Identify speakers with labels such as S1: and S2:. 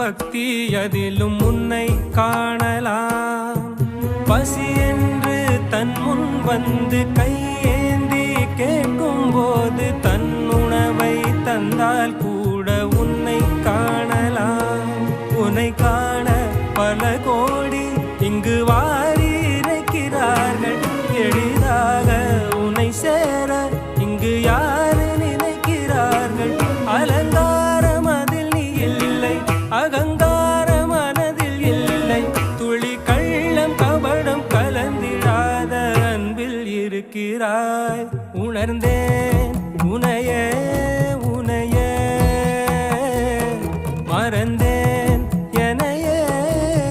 S1: பக்தி அதிலும் உன்னை காணலாம். பசி என்று தன் முன் வந்து கையேந்தி கேட்கும் போது தன் உணவை தந்தால் கூட உன்னை காணலாம். உன்னை காண பல கோடி இங்கு வாரி இறைக்கிறார்கள். எளிதாக உன்னை சேர இங்கு யாரு நினைக்கிறார்கள். அலங்காரம் அதில் நீ இல்லை, அகங்கார மனதில் இல்லை. துளி கள்ளம் கபடம் கலந்திடாத அன்பில் இருக்கிறாய். உணர்ந்தேன் உனையே